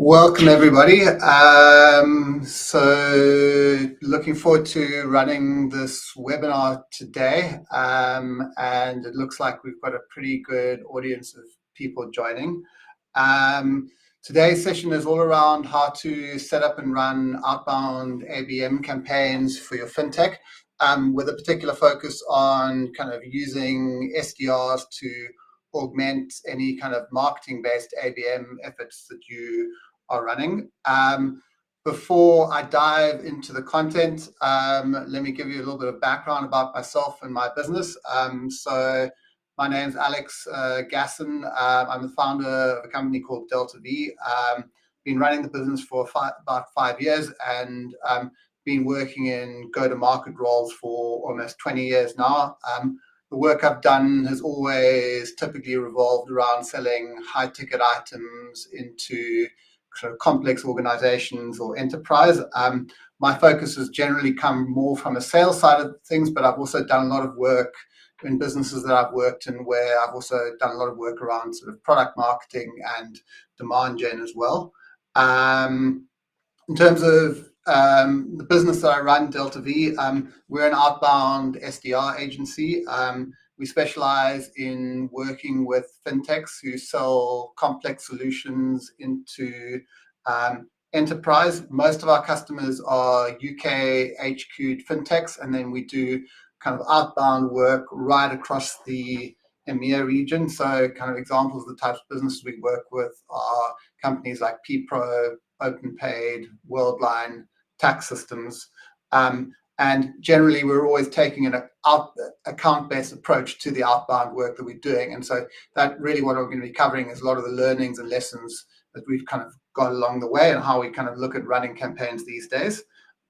Welcome everybody. So looking forward to running this webinar today, and it looks like we've got a pretty good audience of people joining. Today's session is all around how to set up and run outbound ABM campaigns for your FinTech, with a particular focus on kind of using SDRs to augment any kind of marketing-based ABM efforts that you are running. Before I dive into the content, let me give you a little bit of background about myself and my business. So my name's Alex Gasson. I'm the founder of a company called Delta V. Been running the business for about 5 years, and been working in go-to-market roles for almost 20 years now. The work I've done has always typically revolved around selling high-ticket items into sort of complex organizations or enterprise. My focus has generally come more from a sales side of things, but I've also done a lot of work in businesses that I've worked in where I've also done a lot of work around sort of product marketing and demand gen as well. In terms of the business that I run, Delta V, we're an outbound SDR agency. We specialize in working with FinTechs who sell complex solutions into enterprise. Most of our customers are UK HQ'd FinTechs, and then we do kind of outbound work right across the EMEA region. So kind of examples of the types of businesses we work with are companies like PPRO, OpenPayd, Worldline, tax systems. And generally, we're always taking an account-based approach to the outbound work that we're doing. And so that really what we're going to be covering is a lot of the learnings and lessons that we've kind of got along the way and how we kind of look at running campaigns these days.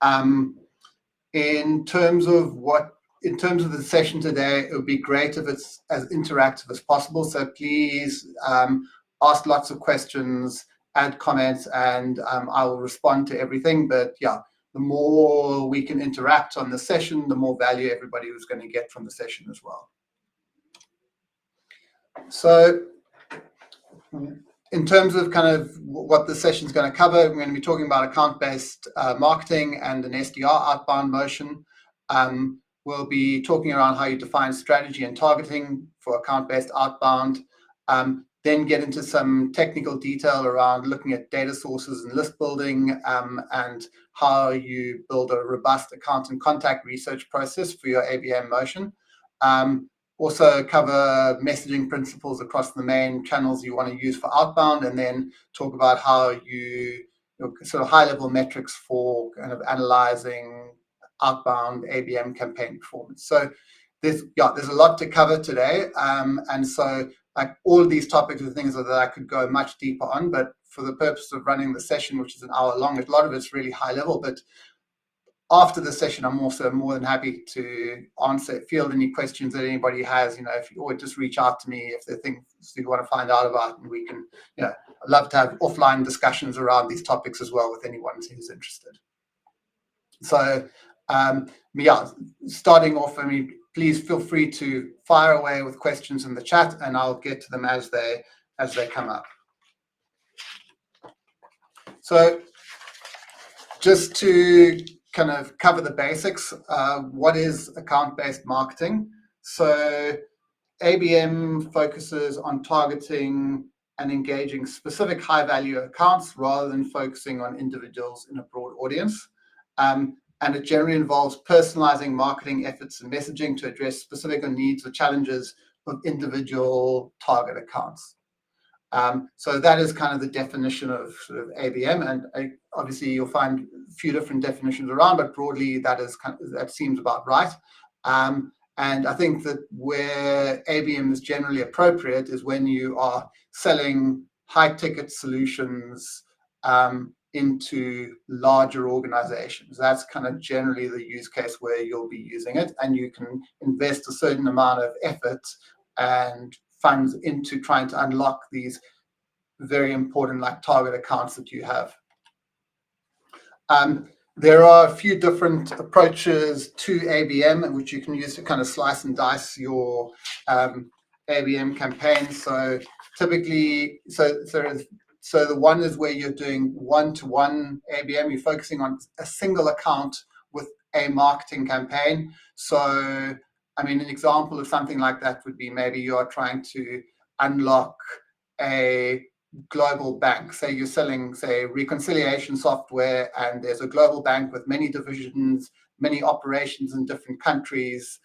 In terms of the session today, it would be great if it's as interactive as possible. So please ask lots of questions, add comments, and I will respond to everything. But yeah, the more we can interact on the session, the more value everybody is going to get from the session as well. So in terms of kind of what the session is going to cover, we're going to be talking about account-based marketing and an SDR outbound motion. We'll be talking around how you define strategy and targeting for account-based outbound. Then get into some technical detail around looking at data sources and list building, and how you build a robust account and contact research process for your ABM motion. Also cover messaging principles across the main channels you want to use for outbound, and then talk about how you sort of high-level metrics for kind of analyzing outbound ABM campaign performance. So there's a lot to cover today, and so like all of these topics are things that I could go much deeper on, but for the purpose of running the session, which is an hour long, a lot of it's really high level. But after the session, I'm also more than happy to field any questions that anybody has. Or just reach out to me if there are things you want to find out about, and we can. I'd love to have offline discussions around these topics as well with anyone who's interested. So, starting off, please feel free to fire away with questions in the chat, and I'll get to them as they come up. So just to kind of cover the basics, what is account-based marketing? So ABM focuses on targeting and engaging specific high-value accounts rather than focusing on individuals in a broad audience. And it generally involves personalizing marketing efforts and messaging to address specific needs or challenges of individual target accounts. So that is kind of the definition of sort of ABM, and obviously you'll find a few different definitions around, but broadly that seems about right. And I think that where ABM is generally appropriate is when you are selling high-ticket solutions into larger organizations. That's kind of generally the use case where you'll be using it, and you can invest a certain amount of effort and funds into trying to unlock these very important target accounts that you have. There are a few different approaches to ABM which you can use to kind of slice and dice your ABM campaigns. So typically, there's So the one is where you're doing one-to-one ABM. You're focusing on a single account with a marketing campaign. So, I mean, an example of something like that would be maybe you are trying to unlock a global bank. Say you're selling, say, reconciliation software, and there's a global bank with many divisions, many operations in different countries,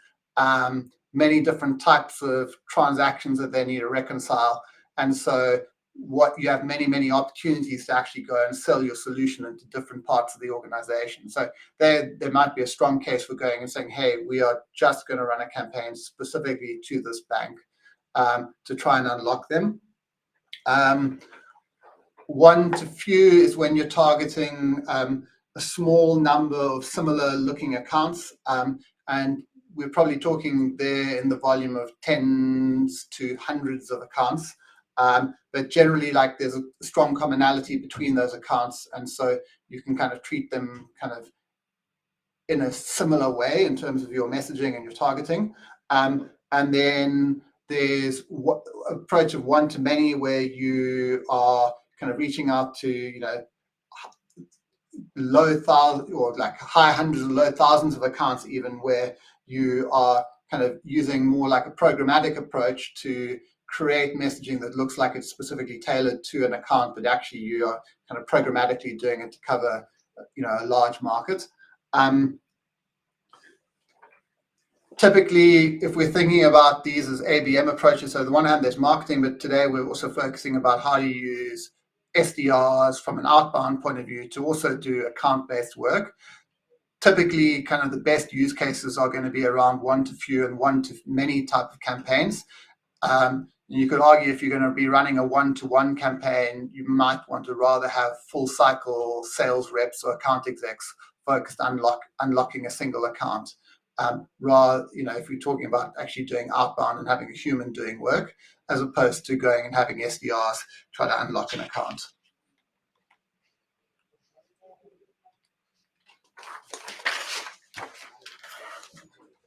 many different types of transactions that they need to reconcile. And so what you have many opportunities to actually go and sell your solution into different parts of the organization. So there might be a strong case for going and saying, hey, we are just going to run a campaign specifically to this bank to try and unlock them. One to few is when you're targeting a small number of similar looking accounts, and we're probably talking there in the volume of tens to hundreds of accounts. But generally, like, there's a strong commonality between those accounts, and so you can kind of treat them kind of in a similar way in terms of your messaging and your targeting. And then there's approach of one to many, where you are kind of reaching out to, you know, low thousands or like high hundreds and low thousands of accounts, even, where you are kind of using more like a programmatic approach to create messaging that looks like it's specifically tailored to an account, but actually you are kind of programmatically doing it to cover, you know, a large market. Typically, if we're thinking about these as ABM approaches, so on the one hand, there's marketing, but today we're also focusing about how to use SDRs from an outbound point of view to also do account-based work. Typically, kind of the best use cases are going to be around one to few and one to many type of campaigns. You could argue if you're going to be running a one-to-one campaign, you might want to rather have full cycle sales reps or account execs focused on unlocking a single account. Rather, you know, if we're talking about actually doing outbound and having a human doing work, as opposed to going and having SDRs try to unlock an account.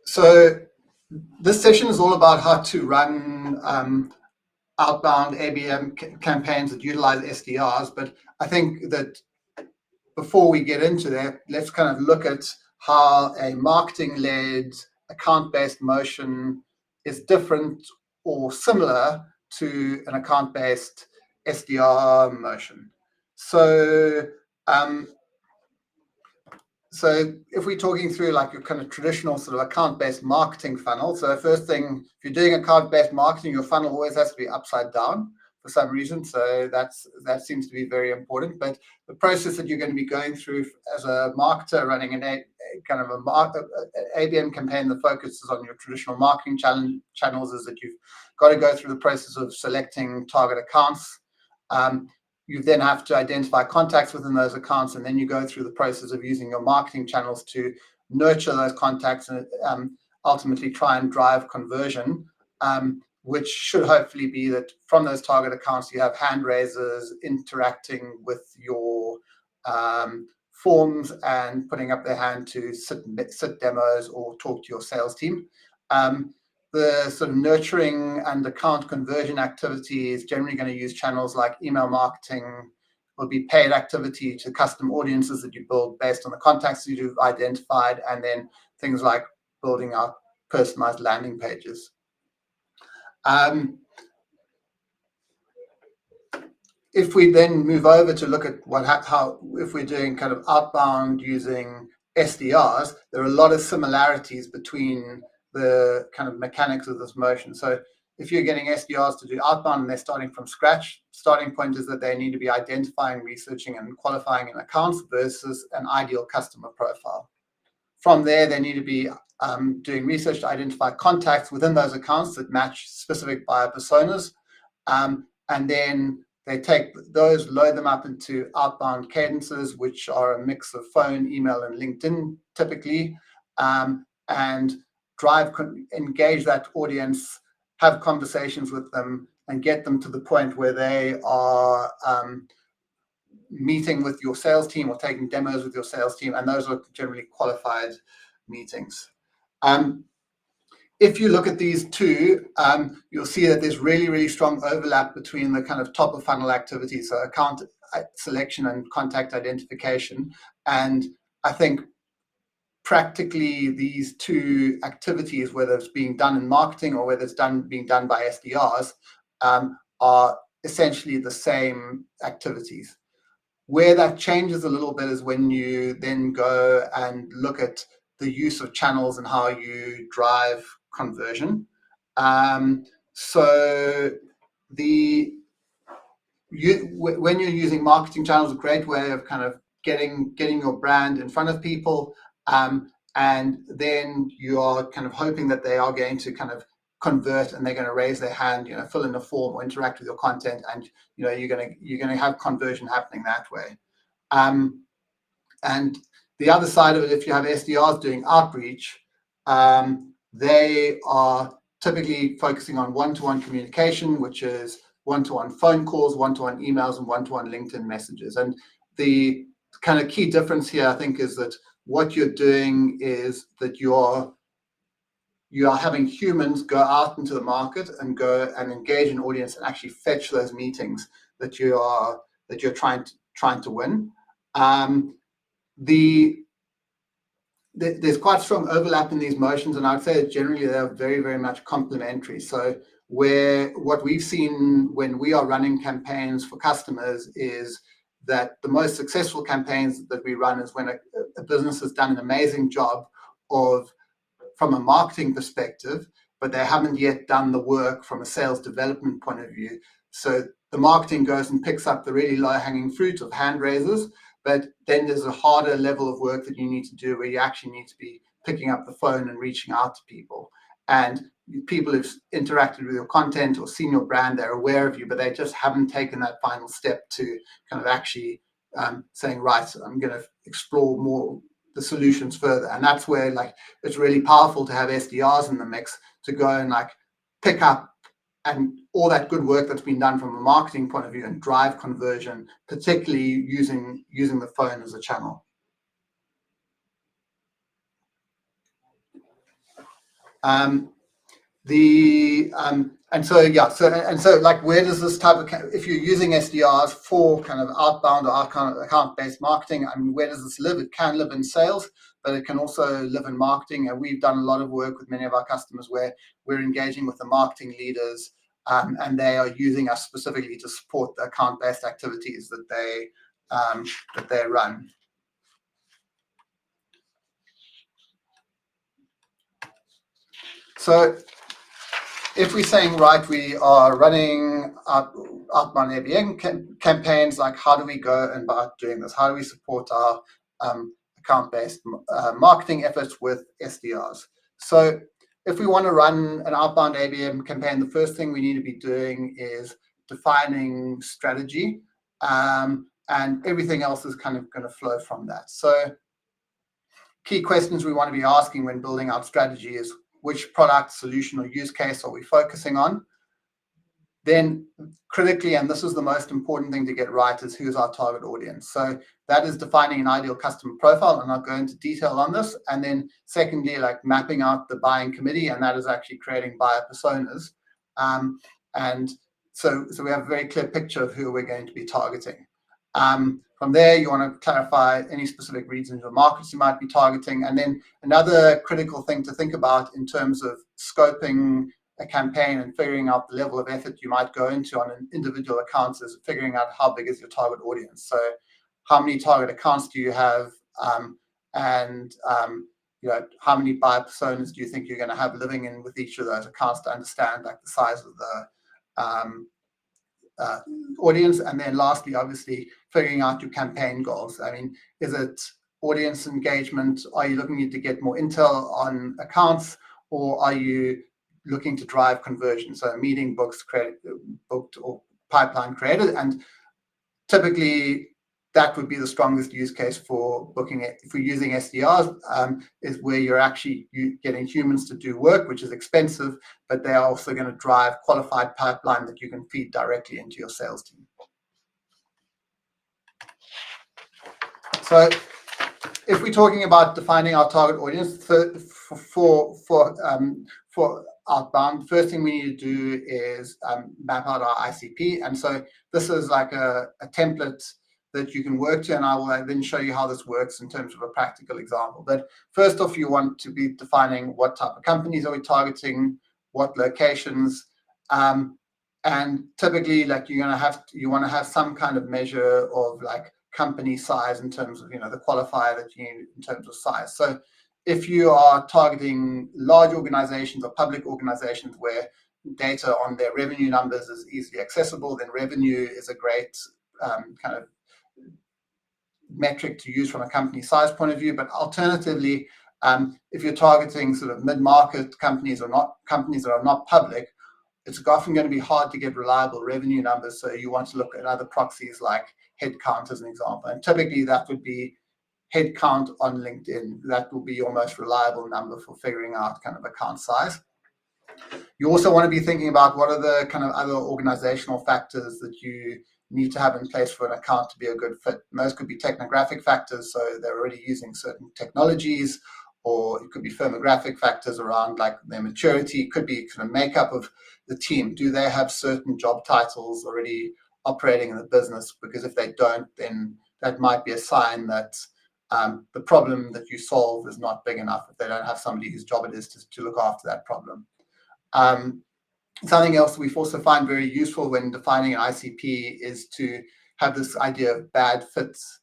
So this session is all about how to run outbound ABM campaigns that utilize SDRs, but I think that before we get into that, let's kind of look at how a marketing-led, account-based motion is different or similar to an account-based SDR motion. So if we're talking through like your kind of traditional sort of account-based marketing funnel, so first thing, if you're doing account-based marketing, your funnel always has to be upside down for some reason. So that seems to be very important. But the process that you're going to be going through as a marketer running an ABM campaign that focuses on your traditional marketing channels is that you've got to go through the process of selecting target accounts. You then have to identify contacts within those accounts, and then you go through the process of using your marketing channels to nurture those contacts and ultimately try and drive conversion, which should hopefully be that from those target accounts you have hand raisers interacting with your forms and putting up their hand to sit demos or talk to your sales team. The sort of nurturing and account conversion activity is generally going to use channels like email marketing, will be paid activity to custom audiences that you build based on the contacts that you've identified, and then things like building out personalized landing pages. If we then move over to look at how if we're doing kind of outbound using SDRs, there are a lot of similarities between the kind of mechanics of this motion. So if you're getting SDRs to do outbound and they're starting from scratch, starting point is that they need to be identifying, researching, and qualifying an account versus an ideal customer profile. From there, they need to be doing research to identify contacts within those accounts that match specific buyer personas, and then they take those, load them up into outbound cadences, which are a mix of phone, email, and LinkedIn typically, and engage that audience, have conversations with them, and get them to the point where they are meeting with your sales team or taking demos with your sales team, and those are generally qualified meetings. if you look at these two, you'll see that there's really, really strong overlap between the kind of top of funnel activities, so account selection and contact identification. And I think practically these two activities, whether it's being done in marketing or whether it's being done by SDRs, are essentially the same activities. Where that changes a little bit is when you then go and look at the use of channels and how you drive conversion. So when you're using marketing channels, a great way of kind of getting your brand in front of people, and then you are kind of hoping that they are going to kind of convert and they're going to raise their hand, fill in a form or interact with your content, and you're going to have conversion happening that way. And the other side of it, if you have SDRs doing outreach, they are typically focusing on one-to-one communication, which is one-to-one phone calls, one-to-one emails, and one-to-one LinkedIn messages. And the kind of key difference here, I think, is that what you're doing is that you are having humans go out into the market and go and engage an audience and actually fetch those meetings that you're trying to win. There's quite strong overlap in these motions, and I'd say that generally they're very, very much complementary. So what we've seen when we are running campaigns for customers is that the most successful campaigns that we run is when a business has done an amazing job from a marketing perspective, but they haven't yet done the work from a sales development point of view. So the marketing goes and picks up the really low-hanging fruit of hand raisers, but then there's a harder level of work that you need to do where you actually need to be picking up the phone and reaching out to people. And people who've interacted with your content or seen your brand, they're aware of you, but they just haven't taken that final step to kind of actually saying, right, I'm going to explore more the solutions further. And that's where it's really powerful to have SDRs in the mix to go and pick up and all that good work that's been done from a marketing point of view and drive conversion, particularly using the phone as a channel. Where does this type of, if you're using SDRs for kind of outbound or account-based marketing, where does this live? It can live in sales, but it can also live in marketing. And we've done a lot of work with many of our customers where we're engaging with the marketing leaders, and they are using us specifically to support the account-based activities that they run. So if we're saying, right, we are running outbound ABM campaigns, how do we go about doing this? How do we support our account-based marketing efforts with SDRs? So if we want to run an outbound ABM campaign, the first thing we need to be doing is defining strategy, and everything else is kind of going to flow from that. So key questions we want to be asking when building out strategy is, which product, solution, or use case are we focusing on? Then critically, and this is the most important thing to get right, is who's our target audience. So that is defining an ideal customer profile, and I'll go into detail on this. And then secondly, mapping out the buying committee, and that is actually creating buyer personas. And so we have a very clear picture of who we're going to be targeting. From there, you want to clarify any specific regions or markets you might be targeting. And then another critical thing to think about in terms of scoping a campaign and figuring out the level of effort you might go into on an individual accounts is figuring out how big is your target audience. So how many target accounts do you have, and how many buyer personas do you think you're going to have living in with each of those accounts to understand the size of the audience. And then lastly, obviously, figuring out your campaign goals. Is it audience engagement? Are you looking to get more intel on accounts, or are you looking to drive conversion? So meeting booked or pipeline created. And typically that would be the strongest use case for booking it. If we're using SDRs, is where you're actually getting humans to do work, which is expensive, but they're also going to drive qualified pipeline that you can feed directly into your sales team. So if we're talking about defining our target audience for outbound, first thing we need to do is map out our ICP. And so this is like a template that you can work to, and I will then show you how this works in terms of a practical example. But first off, you want to be defining what type of companies are we targeting, what locations, and typically, like, you want to have some kind of measure of like company size in terms of, the qualifier that you need in terms of size. So if you are targeting large organizations or public organizations where data on their revenue numbers is easily accessible, then revenue is a great kind of metric to use from a company size point of view. But alternatively, if you're targeting sort of mid-market companies or not companies that are not public, it's often going to be hard to get reliable revenue numbers. So you want to look at other proxies like headcount as an example. And typically that would be headcount on LinkedIn. That will be your most reliable number for figuring out kind of account size. You also want to be thinking about what are the kind of other organizational factors that you need to have in place for an account to be a good fit. And those could be technographic factors, so they're already using certain technologies, or it could be firmographic factors around like their maturity. It could be kind of makeup of the team. Do they have certain job titles already operating in the business? Because if they don't, then that might be a sign that the problem that you solve is not big enough if they don't have somebody whose job it is to look after that problem. Something else we've also find very useful when defining an ICP is to have this idea of bad fits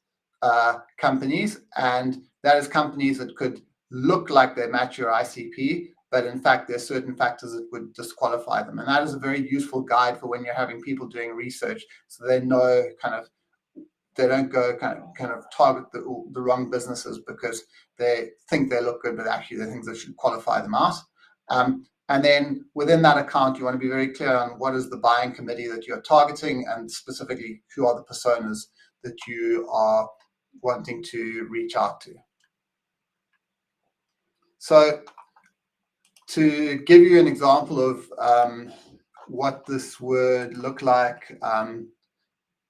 companies, and that is companies that could look like they match your ICP, but in fact there's certain factors that would disqualify them. And that is a very useful guide for when you're having people doing research, so they know they don't go kind of target the wrong businesses because they think they look good, but actually they think they should qualify them out. And then within that account, you want to be very clear on what is the buying committee that you're targeting, and specifically who are the personas that you are wanting to reach out to. So to give you an example of what this would look like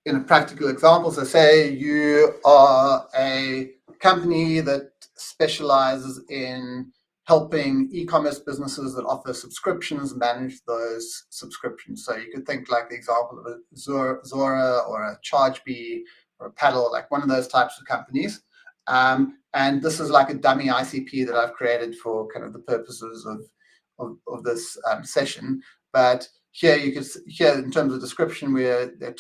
in a practical example, so say you are a company that specializes in helping e-commerce businesses that offer subscriptions manage those subscriptions. So you could think like the example of a Zora or a ChargeBee or a Paddle, like one of those types of companies. And this is like a dummy ICP that I've created for kind of the purposes of this session. But here you could in terms of description, where they're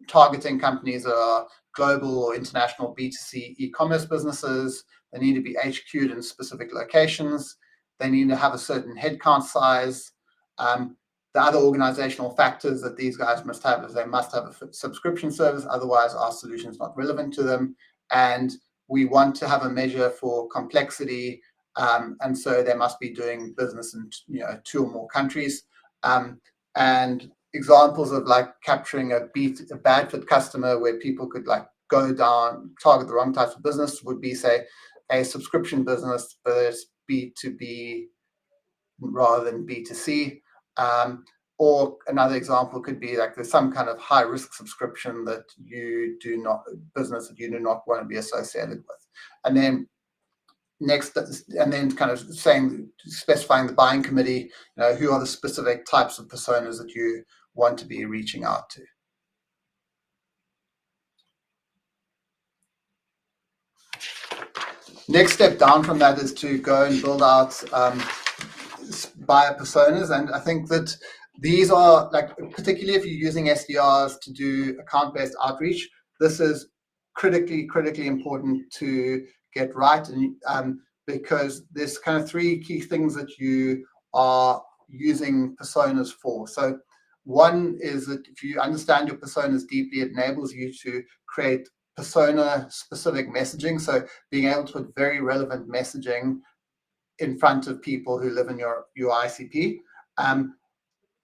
targeting companies that are global or international B2C e-commerce businesses. They need to be HQ'd in specific locations. They need to have a certain headcount size. The other organizational factors that these guys must have is they must have a subscription service, otherwise our solution is not relevant to them. And we want to have a measure for complexity, and so they must be doing business in 2 or more countries. And examples of like capturing a bad fit customer where people could like go down, target the wrong types of business would be, say, a subscription business, but it's B2B rather than B2C. Or another example could be like there's some kind of high risk subscription that you do not want to be associated with. And then kind of specifying the buying committee, who are the specific types of personas that you want to be reaching out to. Next step down from that is to go and build out buyer personas. And I think that these are, like, particularly if you're using SDRs to do account-based outreach, this is critically important to get right, and because there's kind of 3 key things that you are using personas for. So one is that if you understand your personas deeply, it enables you to create persona-specific messaging. So being able to put very relevant messaging in front of people who live in your ICP.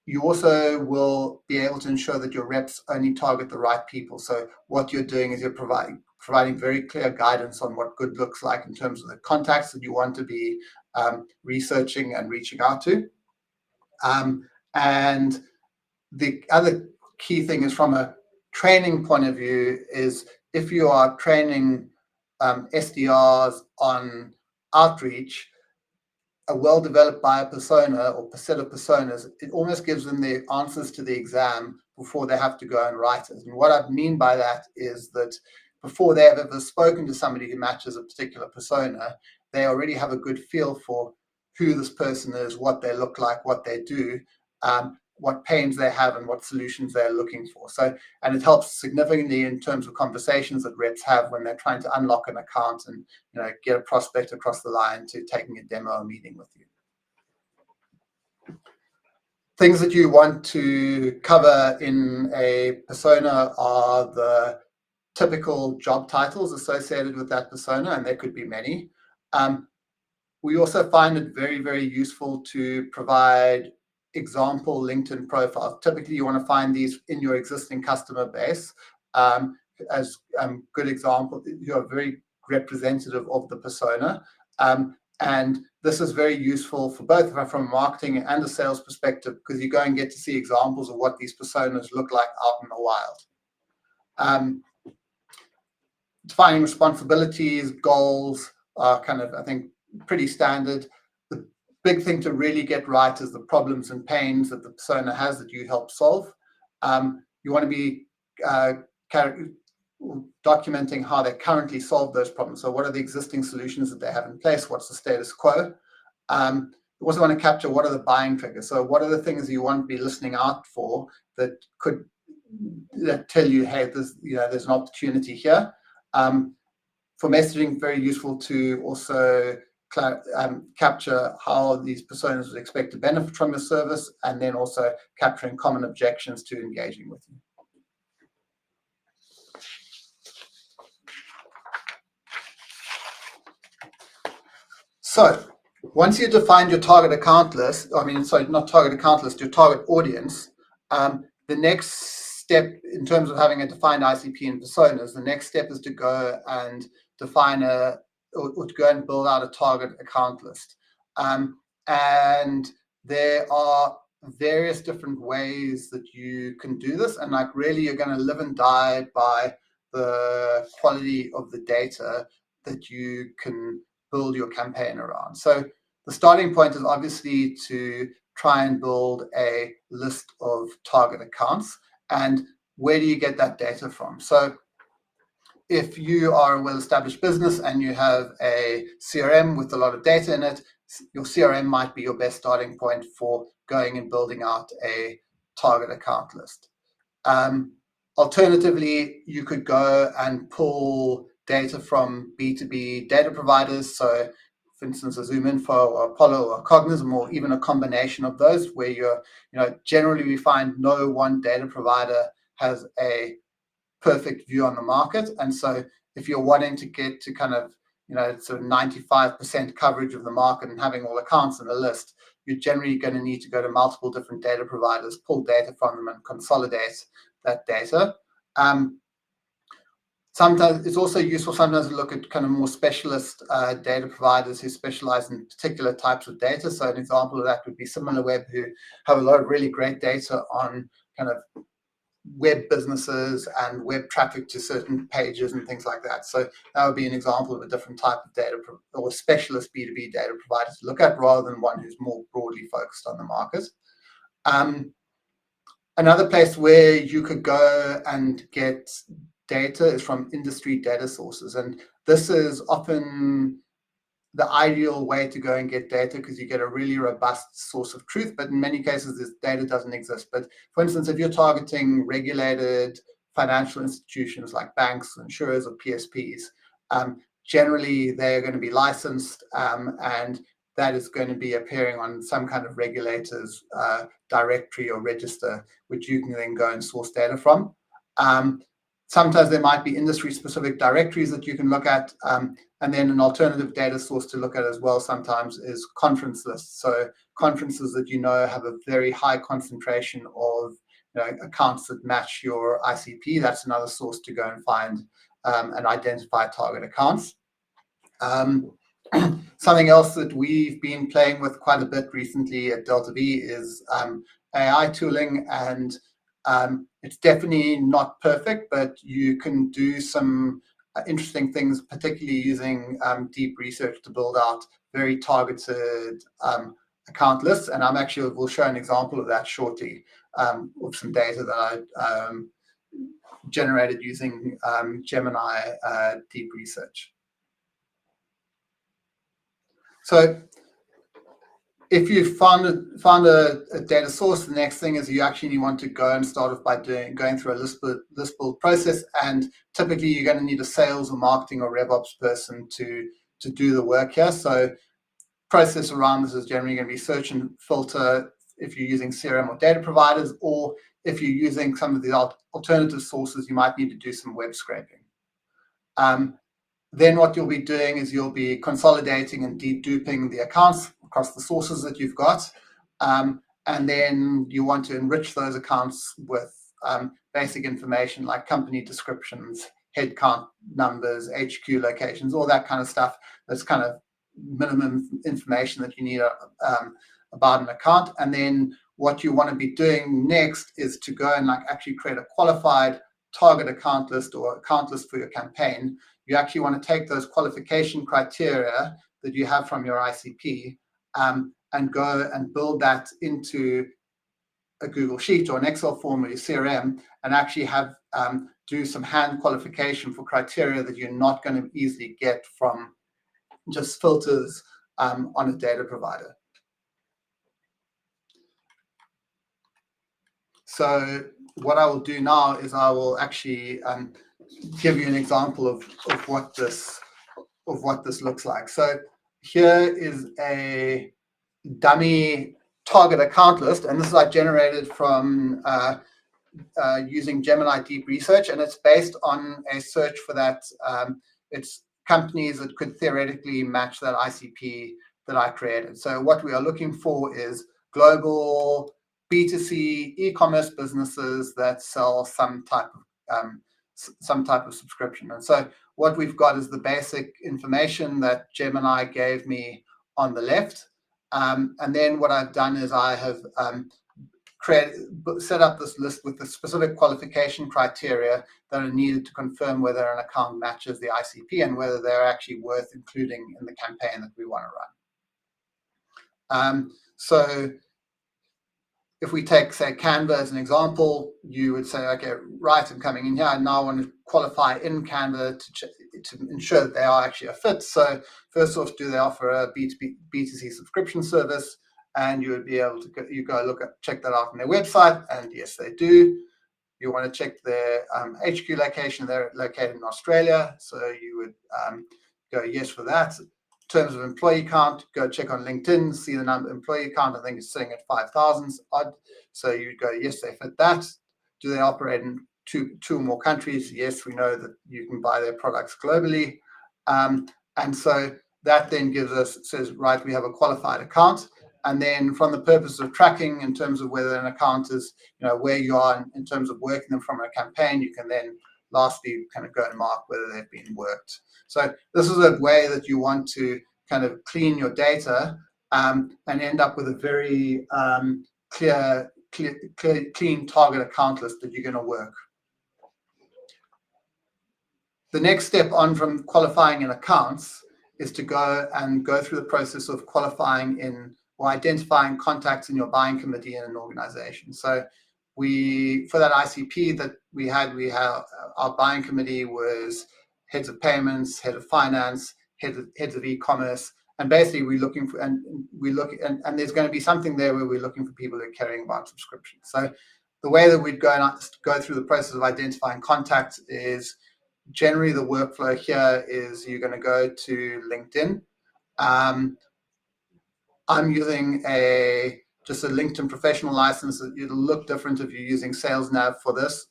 You also will be able to ensure that your reps only target the right people. So what you're doing is you're providing very clear guidance on what good looks like in terms of the contacts that you want to be researching and reaching out to. And the other key thing is, from a training point of view, is if you are training SDRs on outreach, a well-developed buyer persona or set of personas, it almost gives them the answers to the exam before they have to go and write it. And what I mean by that is that before they have ever spoken to somebody who matches a particular persona, they already have a good feel for who this person is, what they look like, what they do, what pains they have, and what solutions they're looking for. So, and it helps significantly in terms of conversations that reps have when they're trying to unlock an account and get a prospect across the line to taking a demo or meeting with you. Things that you want to cover in a persona are the typical job titles associated with that persona, and there could be many. We also find it very, very useful to provide example LinkedIn profiles. Typically, you want to find these in your existing customer base as good examples. You're very representative of the persona. And this is very useful for both from a marketing and a sales perspective, because you go and get to see examples of what these personas look like out in the wild. Defining responsibilities, goals are kind of, I think, pretty standard. The big thing to really get right is the problems and pains that the persona has that you help solve. You want to be documenting how they currently solve those problems. So what are the existing solutions that they have in place? What's the status quo? You also want to capture what are the buying triggers. So what are the things you want to be listening out for that could tell you, hey, there's an opportunity here. For messaging, very useful to also capture how these personas would expect to benefit from your service, and then also capturing common objections to engaging with you. So once you define your target account list, not target account list, your target audience, the next step in terms of having a defined ICP and personas, the next step is to go and define or to go and build out a target account list. And there are various different ways that you can do this, and really you're going to live and die by the quality of the data that you can build your campaign around. So the starting point is obviously to try and build a list of target accounts. And where do you get that data from? So if you are a well-established business and you have a CRM with a lot of data in it, your CRM might be your best starting point for going and building out a target account list. Alternatively, you could go and pull data from B2B data providers. So for instance, a ZoomInfo or Apollo or Cognism, or even a combination of those, where generally we find no one data provider has a perfect view on the market. And so if you're wanting to get to kind of, sort of 95% coverage of the market and having all accounts in a list, you're generally going to need to go to multiple different data providers, pull data from them, and consolidate that data. Sometimes it's also useful sometimes to look at kind of more specialist data providers who specialize in particular types of data. So an example of that would be SimilarWeb, who have a lot of really great data on kind of web businesses and web traffic to certain pages and things like that. So that would be an example of a different type of data or a specialist B2B data provider to look at, rather than one who's more broadly focused on the market. Another place where you could go and get data is from industry data sources. And this is often the ideal way to go and get data, because you get a really robust source of truth. But in many cases, this data doesn't exist. But for instance, if you're targeting regulated financial institutions like banks, insurers, or PSPs, generally they're going to be licensed, and that is going to be appearing on some kind of regulator's directory or register, which you can then go and source data from. Sometimes there might be industry-specific directories that you can look at, and then an alternative data source to look at as well sometimes is conference lists. So conferences that have a very high concentration of accounts that match your ICP. That's another source to go and find and identify target accounts. Something else that we've been playing with quite a bit recently at Delta V is AI tooling, and it's definitely not perfect, but you can do some interesting things, particularly using deep research to build out very targeted account lists. And we'll show an example of that shortly with some data that I generated using Gemini deep research. So if you've found a data source, the next thing is you actually want to go and start off by going through a list build process. And typically you're going to need a sales or marketing or RevOps person to do the work here. So process around this is generally going to be search and filter if you're using CRM or data providers, or if you're using some of the alternative sources, you might need to do some web scraping. Then what you'll be doing is you'll be consolidating and deduping the accounts across the sources that you've got. And then you want to enrich those accounts with basic information like company descriptions, headcount numbers, HQ locations, all that kind of stuff. That's kind of minimum information that you need about an account. And then what you want to be doing next is to go and actually create a qualified target account list or account list for your campaign. You actually want to take those qualification criteria that you have from your ICP and go and build that into a Google Sheet or an Excel form or your CRM, and actually have do some hand qualification for criteria that you're not going to easily get from just filters on a data provider. So what I will do now is I will actually give you an example of what this looks like. So here is a dummy target account list, and this is generated from using Gemini deep research, and it's based on a search for that. It's companies that could theoretically match that ICP that I created. So what we are looking for is global B2C e-commerce businesses that sell some type of subscription. And so what we've got is the basic information that Gemini gave me on the left. And then what I've done is I have set up this list with the specific qualification criteria that are needed to confirm whether an account matches the ICP and whether they're actually worth including in the campaign that we want to run. So if we take, say, Canva as an example, you would say, okay, right, I'm coming in here, and now I want to qualify in Canva to ensure that they are actually a fit. So first off, do they offer a B2C subscription service? And you would be able to check that out on their website, and yes, they do. You want to check their HQ location. They're located in Australia, so you would go yes for that. In terms of employee count, go check on LinkedIn, see the number employee count. I think it's sitting at 5,000 odd. So you go yes, they fit that. Do they operate in two or more countries? Yes, we know that you can buy their products globally, and so that then says right, we have a qualified account. And then from the purpose of tracking in terms of whether an account is, where you are in terms of working them from a campaign, you can then lastly kind of go and mark whether they've been worked. So this is a way that you want to kind of clean your data and end up with a very clean target account list that you're going to work. The next step on from qualifying in accounts is to go through the process of qualifying in or identifying contacts in your buying committee in an organization. So for that ICP that we have our buying committee was heads of payments, head of finance, heads of e-commerce, and basically we're looking for and there's going to be something there where we're looking for people who are caring about subscriptions. So the way that we'd go through the process of identifying contacts is generally the workflow here is you're going to go to LinkedIn. I'm using just a LinkedIn professional license. It'll look different if you're using SalesNav for this.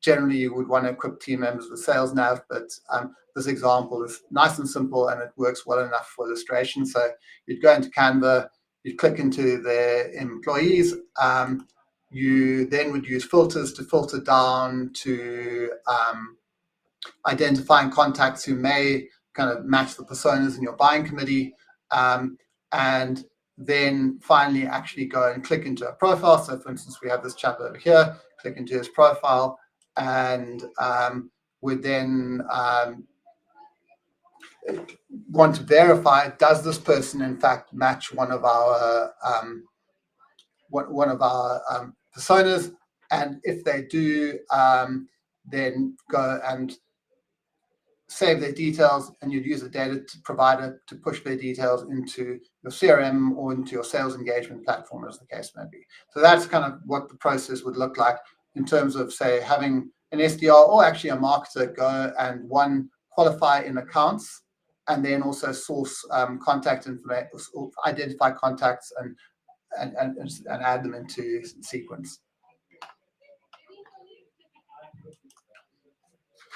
Generally, you would want to equip team members with SalesNav, but this example is nice and simple and it works well enough for illustration. So you'd go into Canva, you'd click into their employees. You then would use filters to filter down to identifying contacts who may kind of match the personas in your buying committee. And then finally actually go and click into a profile. So for instance, we have this chap over here, click into his profile, and would then want to verify, does this person in fact match one of our personas, and if they do, then go and save their details, and you'd use a data provider to push their details into your CRM or into your sales engagement platform, as the case may be. So that's kind of what the process would look like in terms of, say, having an SDR or actually a marketer go and qualify in accounts, and then also source contact information, identify contacts, and add them into sequence.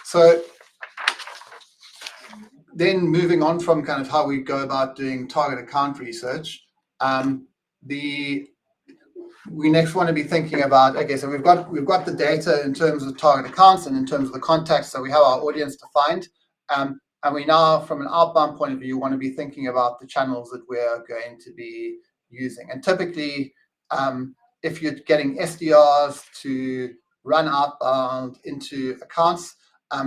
So then moving on from kind of how we go about doing target account research, we next want to be thinking about, okay, so we've got the data in terms of target accounts and in terms of the contacts, so we have our audience defined, and we now, from an outbound point of view, want to be thinking about the channels that we're going to be using. And typically, if you're getting SDRs to run outbound into accounts,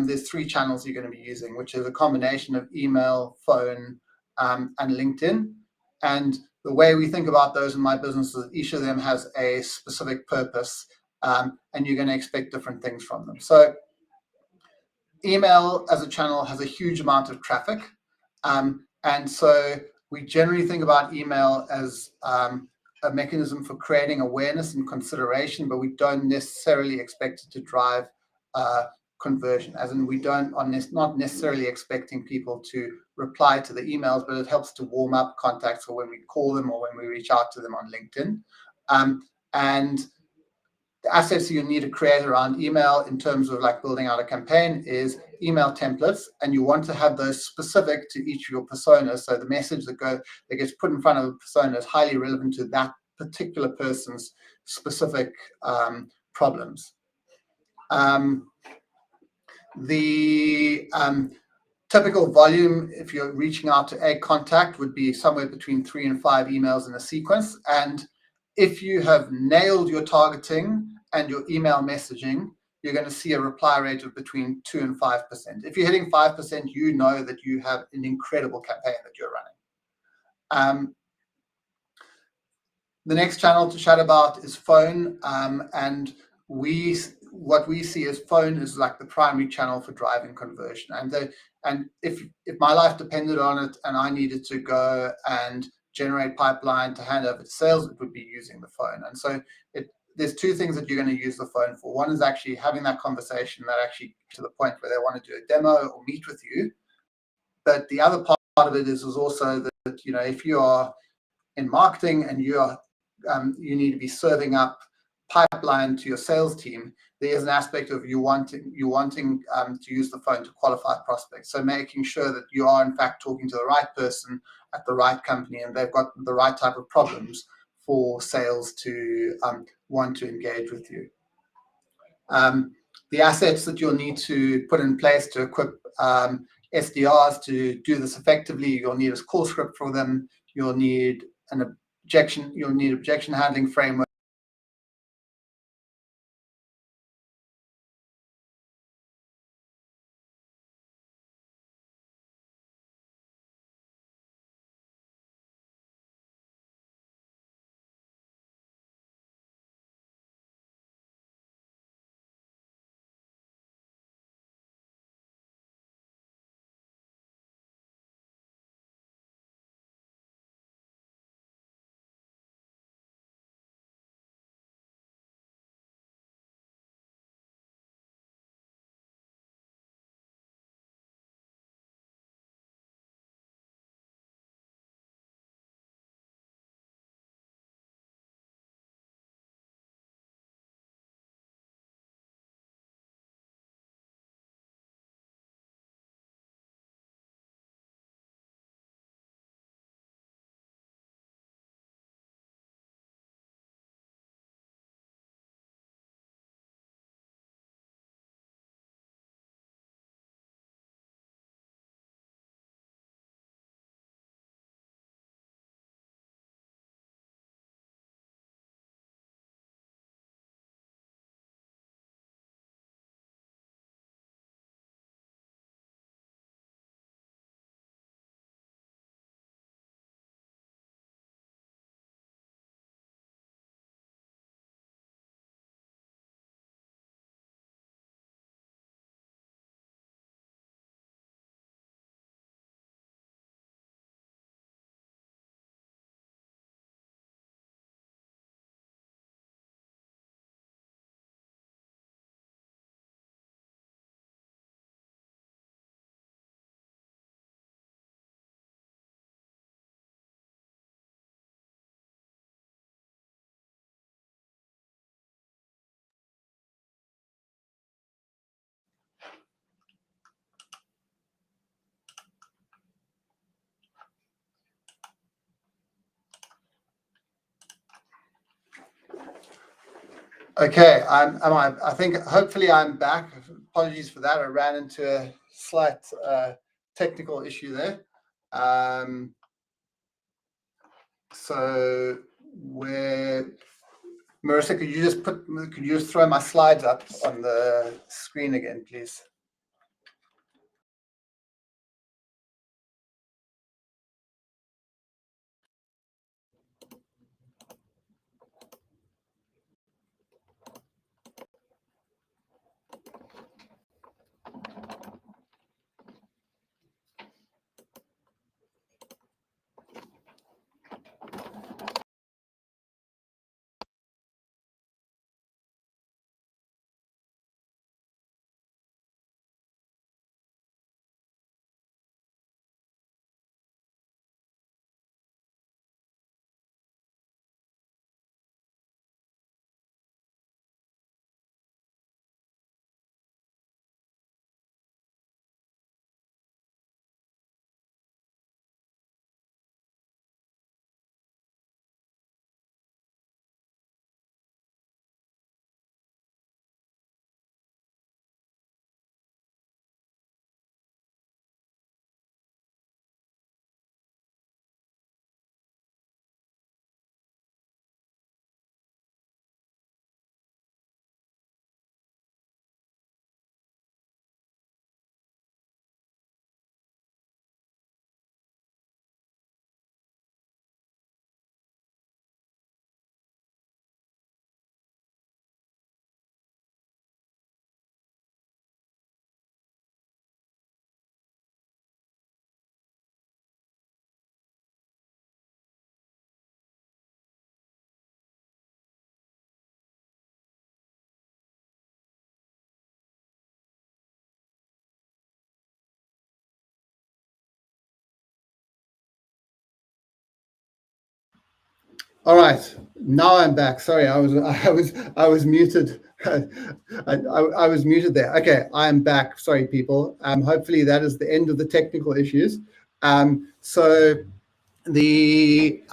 there's 3 channels you're going to be using, which is a combination of email, phone, and LinkedIn. And the way we think about those in my business is each of them has a specific purpose, and you're going to expect different things from them. So email as a channel has a huge amount of traffic, and so we generally think about email as a mechanism for creating awareness and consideration, but we don't necessarily expect it to drive conversion, as in we not necessarily expecting people to reply to the emails, but it helps to warm up contacts for when we call them or when we reach out to them on LinkedIn. And the assets you need to create around email in terms of like building out a campaign is email templates, and you want to have those specific to each of your personas, so the message that gets put in front of a persona is highly relevant to that particular person's specific problems. The typical volume, if you're reaching out to a contact, would be somewhere between 3 and 5 emails in a sequence. And if you have nailed your targeting and your email messaging, you're going to see a reply rate of between 2 and 5%. If you're hitting 5%, you know that you have an incredible campaign that you're running. The next channel to chat about is phone, and what we see as phone is like the primary channel for driving conversion. And if my life depended on it and I needed to go and generate pipeline to hand over to sales, it would be using the phone. And so there's 2 things that you're going to use the phone for. One is actually having that conversation that actually to the point where they want to do a demo or meet with you. But the other part of it is also that, if you are in marketing and you need to be serving up pipeline to your sales team, there is an aspect of you wanting to use the phone to qualify prospects. So making sure that you are in fact talking to the right person at the right company and they've got the right type of problems for sales to want to engage with you. The assets that you'll need to put in place to equip SDRs to do this effectively, you'll need a call script for them. You'll need objection handling framework. Okay, I think hopefully I'm back. Apologies for that. I ran into a slight technical issue there. So where Marissa, could you just throw my slides up on the screen again, please? All right, now I'm back. Sorry, I was muted. I was muted there. Okay, I am back. Sorry, people. Hopefully that is the end of the technical issues. So the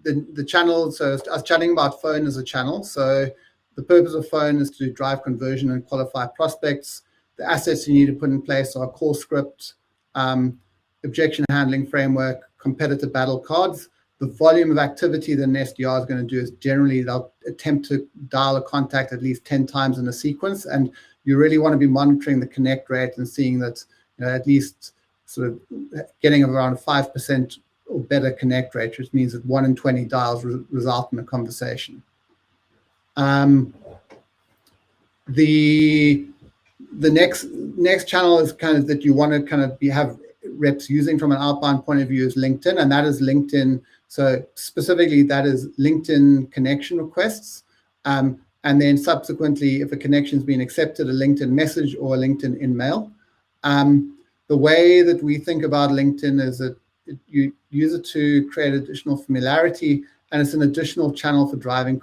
the channel. So I was chatting about phone as a channel. So the purpose of phone is to drive conversion and qualify prospects. The assets you need to put in place are call script, objection handling framework, competitive battle cards. The volume of activity that an SDR is going to do is generally they'll attempt to dial a contact at least 10 times in a sequence, and you really want to be monitoring the connect rate and seeing that at least sort of getting around 5% or better connect rate, which means that 1 in 20 dials result in a conversation. The next channel is kind of that you want to kind of have reps using from an outbound point of view is LinkedIn, and that is LinkedIn. So specifically, that is LinkedIn connection requests, and then subsequently, if a connection's been accepted, a LinkedIn message or a LinkedIn in-mail. The way that we think about LinkedIn is that you use it to create additional familiarity, and it's an additional channel for driving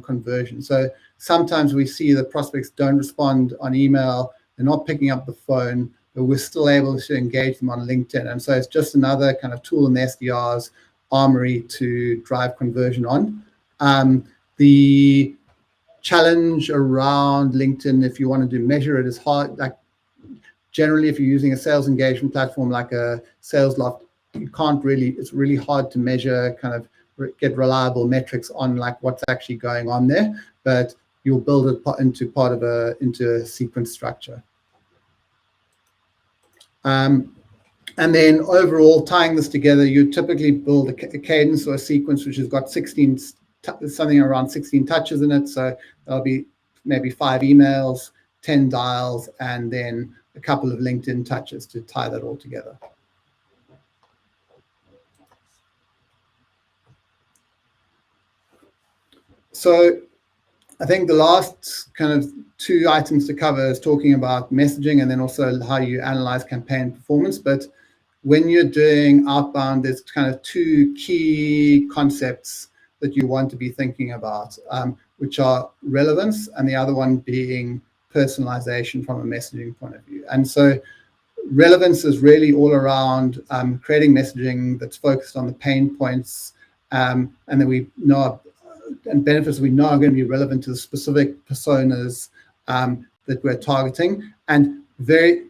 conversion. So sometimes we see that prospects don't respond on email, they're not picking up the phone, but we're still able to engage them on LinkedIn. And so it's just another kind of tool in the SDR's armory to drive conversion on. The challenge around LinkedIn, if you want to measure it, is hard. Like generally, if you're using a sales engagement platform like a SalesLoft, you can't really, it's really hard to measure, kind of get reliable metrics on like what's actually going on there, but you'll build it into a sequence structure. And then overall, tying this together, you typically build a cadence or a sequence which has got something around 16 touches in it. So there'll be maybe 5 emails, 10 dials, and then a couple of LinkedIn touches to tie that all together. So I think the last kind of 2 items to cover is talking about messaging and then also how you analyze campaign performance. But when you're doing outbound, there's kind of 2 key concepts that you want to be thinking about, which are relevance and the other one being personalization from a messaging point of view. And so relevance is really all around creating messaging that's focused on the pain points, and then we know and benefits we know are going to be relevant to the specific personas that we're targeting. And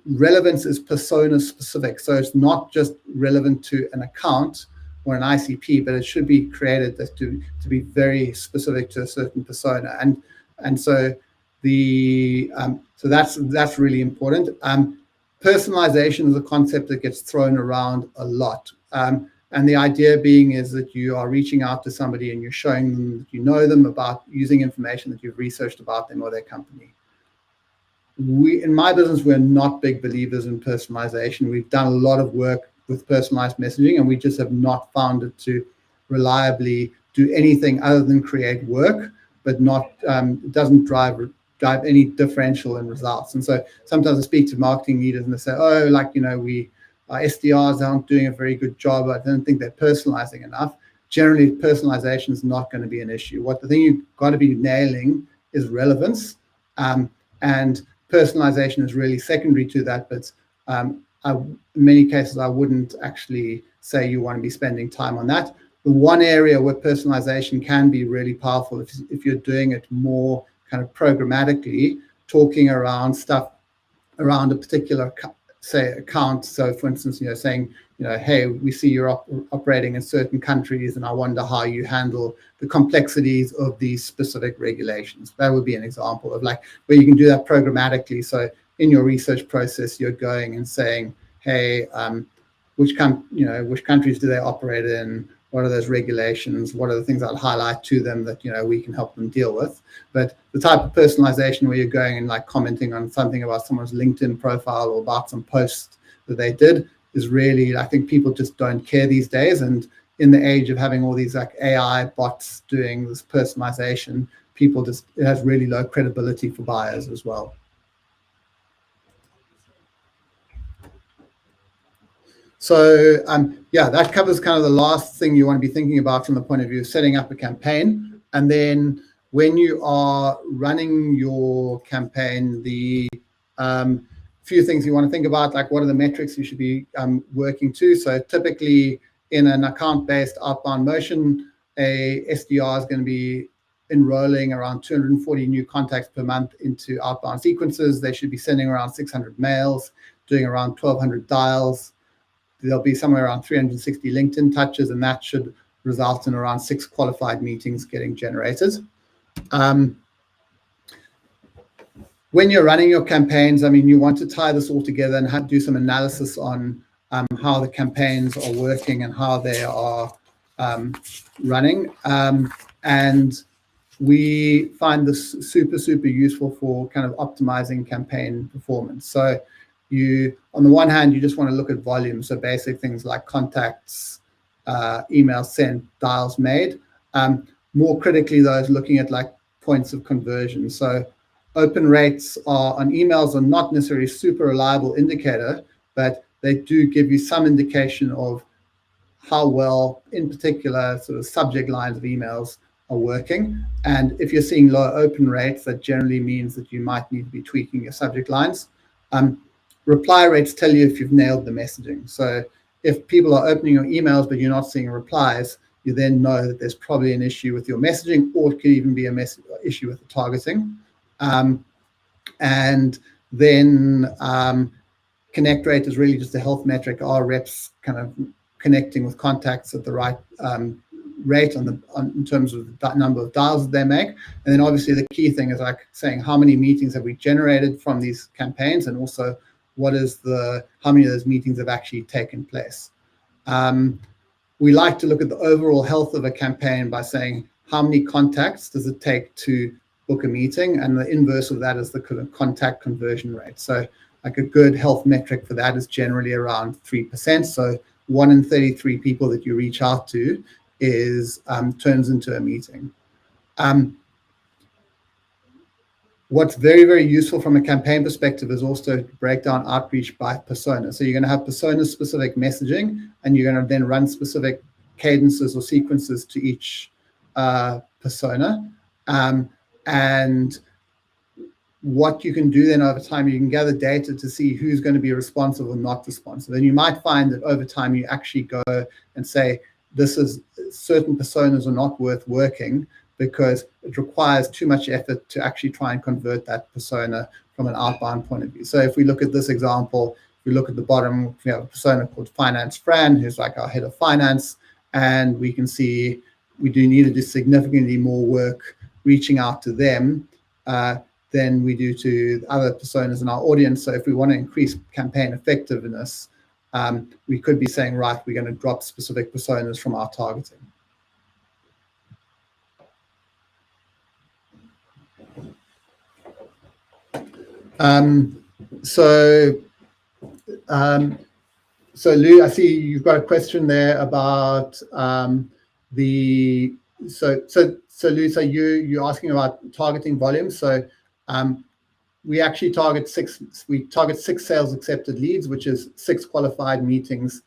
relevance is persona specific. So it's not just relevant to an account or an ICP, but it should be created to be very specific to a certain persona. And so so that's really important. Personalization is a concept that gets thrown around a lot. And the idea being is that you are reaching out to somebody and you're showing them that you know them, about using information that you've researched about them or their company. In my business, we're not big believers in personalization. We've done a lot of work with personalized messaging, and we just have not found it to reliably do anything other than create work, but it doesn't drive any differential in results. And so sometimes I speak to marketing leaders and they say, oh, our SDRs aren't doing a very good job. I don't think they're personalizing enough. Generally, personalization is not going to be an issue. The thing you've got to be nailing is relevance. And personalization is really secondary to that, but in many cases, I wouldn't actually say you want to be spending time on that. The one area where personalization can be really powerful if you're doing it more kind of programmatically, talking around stuff around a particular, say, account. So for instance, saying, hey, we see you're operating in certain countries, and I wonder how you handle the complexities of these specific regulations. That would be an example of where you can do that programmatically. So in your research process, you're going and saying, hey, which countries do they operate in? What are those regulations? What are the things I'd highlight to them that we can help them deal with? But the type of personalization where you're going and commenting on something about someone's LinkedIn profile or about some posts that they did is really, I think people just don't care these days. And in the age of having all these AI bots doing this personalization, it has really low credibility for buyers as well. So that covers kind of the last thing you want to be thinking about from the point of view of setting up a campaign. And then when you are running your campaign, the few things you want to think about, what are the metrics you should be working to. So typically in an account-based outbound motion, a SDR is going to be enrolling around 240 new contacts per month into outbound sequences. They should be sending around 600 mails, doing around 1,200 dials. There'll be somewhere around 360 LinkedIn touches, and that should result in around 6 qualified meetings getting generated. When you're running your campaigns, you want to tie this all together and do some analysis on how the campaigns are working and how they are running. And we find this super, super useful for kind of optimizing campaign performance. So on the one hand, you just want to look at volume. So basic things like contacts, emails sent, dials made. More critically, though, is looking at points of conversion. So open rates on emails are not necessarily a super reliable indicator, but they do give you some indication of how well, in particular, sort of subject lines of emails are working. And if you're seeing low open rates, that generally means that you might need to be tweaking your subject lines. Reply rates tell you if you've nailed the messaging. So if people are opening your emails, but you're not seeing replies, you then know that there's probably an issue with your messaging, or it could even be an issue with the targeting. And then connect rate is really just a health metric. Are reps kind of connecting with contacts at the right rate in terms of the number of dials that they make? And then obviously the key thing is saying how many meetings have we generated from these campaigns, and also how many of those meetings have actually taken place. We like to look at the overall health of a campaign by saying how many contacts does it take to book a meeting, and the inverse of that is the contact conversion rate. So a good health metric for that is generally around 3%. So 1 in 33 people that you reach out to turns into a meeting. What's very, very useful from a campaign perspective is also to break down outreach by persona. So you're going to have persona-specific messaging, and you're going to then run specific cadences or sequences to each persona. And what you can do then over time, you can gather data to see who's going to be responsive or not responsive. And you might find that over time you actually go and say, certain personas are not worth working, because it requires too much effort to actually try and convert that persona from an outbound point of view. So if we look at this example, we look at the bottom, we have a persona called Finance Fran, who's like our head of finance, and we can see we do need to do significantly more work reaching out to them than we do to other personas in our audience. So if we want to increase campaign effectiveness, we could be saying, right, we're going to drop specific personas from our targeting. So Lou, I see you've got a question there about so Lou, so you're asking about targeting volume. So we actually target six sales accepted leads, which is 6 qualified meetings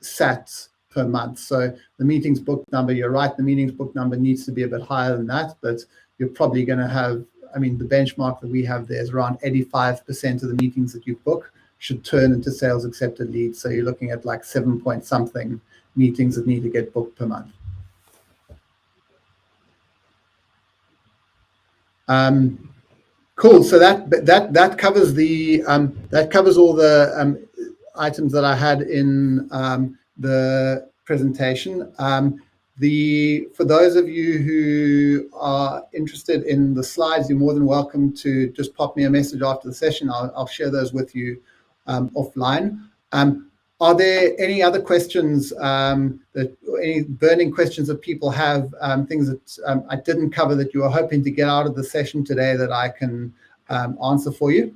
sat per month. So the meetings booked number, you're right, the meetings booked number needs to be a bit higher than that, but you're probably going to have, I mean, the benchmark that we have there is around 85% of the meetings that you book should turn into sales accepted leads. So you're looking at like 7 point something meetings that need to get booked per month. Cool. So that covers the that covers all the items that I had in the presentation. For those of you who are interested in the slides, you're more than welcome to just pop me a message after the session. I'll share those with you offline. Are there any other questions, any burning questions that people have, things that I didn't cover that you are hoping to get out of the session today that I can answer for you?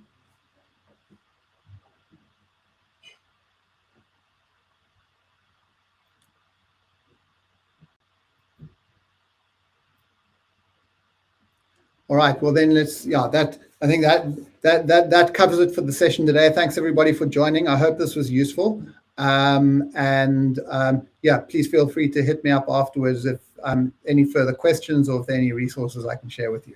All right. Well, then let's. Yeah, I think that covers it for the session today. Thanks everybody for joining. I hope this was useful. Yeah, please feel free to hit me up afterwards if any further questions or if there are any resources I can share with you.